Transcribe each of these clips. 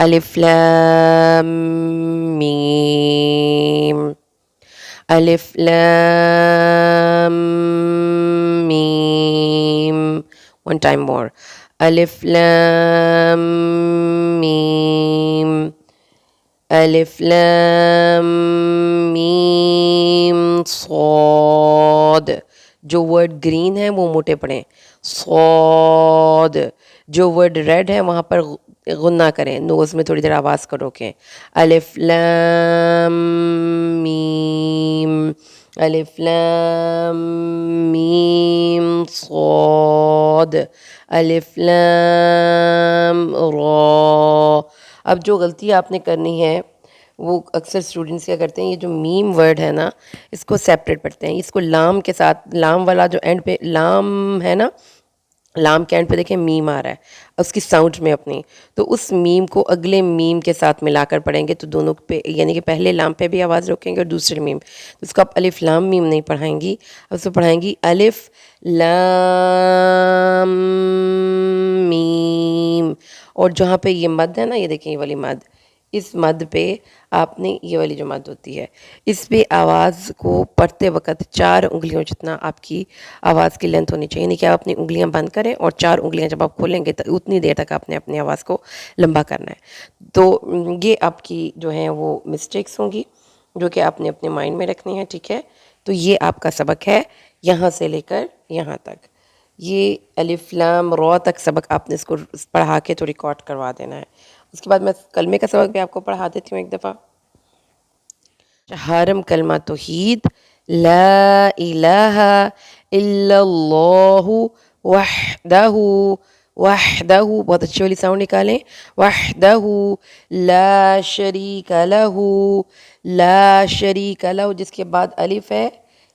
ألف لام ميم. ألف لام ميم. One time more. ألف لام ميم. ألف لام ميم صاد. جو ورڈ گرین ہے وہ موٹے پڑھیں، صاد. جو ورڈ ریڈ ہے وہاں پر غنہ کریں، نوز میں تھوڑی دیر آواز کو روکیں. الف لام میم. الف لام میم صاد. الف لام را. اب جو غلطی آپ نے کرنی ہے وہ اکثر اسٹوڈنٹس کیا کرتے ہیں، یہ جو میم ورڈ ہے نا اس کو سیپریٹ پڑھتے ہیں، اس کو لام کے ساتھ، لام والا جو اینڈ پہ لام ہے نا، لام کے اینڈ پہ دیکھیں میم آ رہا ہے اس کی ساؤنڈ میں اپنی، تو اس میم کو اگلے میم کے ساتھ ملا کر پڑھیں گے تو دونوں پہ، یعنی کہ پہلے لام پہ بھی آواز روکیں گے اور دوسرے میم، تو اس کو آپ الف لام میم نہیں پڑھائیں گی، اب اس کو پڑھائیں گی الف لام میم. اور جہاں پہ یہ مد ہے نا، یہ دیکھیں یہ والی مد، اس مد پہ آپ نے یہ والی جو مد ہوتی ہے اس پہ آواز کو پڑھتے وقت 4 انگلیوں جتنا آپ کی آواز کی لینتھ ہونی چاہیے، یعنی کہ آپ اپنی انگلیاں بند کریں اور 4 انگلیاں جب آپ کھولیں گے تو اتنی دیر تک آپ نے اپنی آواز کو لمبا کرنا ہے. تو یہ آپ کی جو ہیں وہ مسٹیکس ہوں گی جو کہ آپ نے اپنے مائنڈ میں رکھنی ہے، ٹھیک ہے. تو یہ آپ کا سبق ہے یہاں سے لے کر یہاں تک، یہ الف لام را تک سبق آپ نے اس کو پڑھا کے تو ریکارڈ کروا دینا ہے. اس کے بعد میں کلمے کا سبق بھی آپ کو پڑھا دیتی ہوں ایک دفعہ. چہارم کلمہ توحید، لا الہ الا اللہ وحدہ. وحدہ، بہت اچھی والی ساؤنڈ نکالیں، وحدہ لا شریک لہ. لا شریک لہ جس کے بعد الف ہے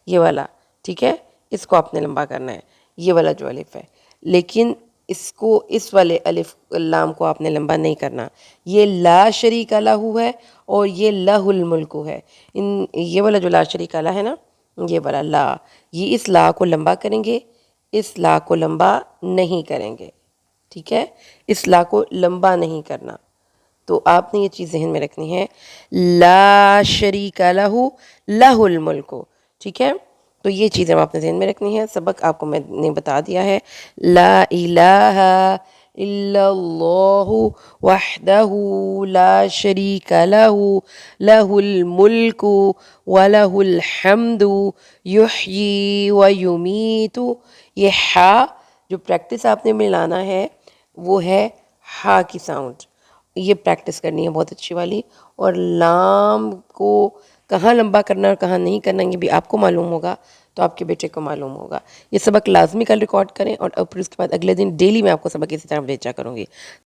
یہ والا، ٹھیک ہے، اس کو آپ نے لمبا کرنا ہے، یہ والا جو الف ہے، لیکن اس کو، اس والے الف لام کو آپ نے لمبا نہیں کرنا. یہ لا شریک لہ ہے اور یہ لہ الملک ہے، یہ والا جو لا شریک لہ ہے نا، یہ والا لا، یہ اس لا کو لمبا کریں گے، اس لا کو لمبا نہیں کریں گے، ٹھیک ہے، اس لا کو لمبا نہیں کرنا. تو آپ نے یہ چیز ذہن میں رکھنی ہے، لا شریک لہ لہ الملک، ٹھیک ہے. تو یہ چیزیں آپ نے ذہن میں رکھنی ہے. سبق آپ کو میں نے بتا دیا ہے، لا الہ الا اللہ وحدہ لا شریک لہ لہ الملک ولہ الحمد یحیی ویمیت. یہ ہا جو پریکٹس آپ نے ملانا ہے وہ ہے ہا کی ساؤنڈ، یہ پریکٹس کرنی ہے بہت اچھی والی. اور لام کو کہاں لمبا کرنا اور کہاں نہیں کرنا یہ بھی آپ کو معلوم ہوگا تو آپ کے بیٹے کو معلوم ہوگا. یہ سبق لازمی کل ریکارڈ کریں اور پھر اس کے بعد اگلے دن ڈیلی میں آپ کو سبق اسی طرح بھیجا کروں گی.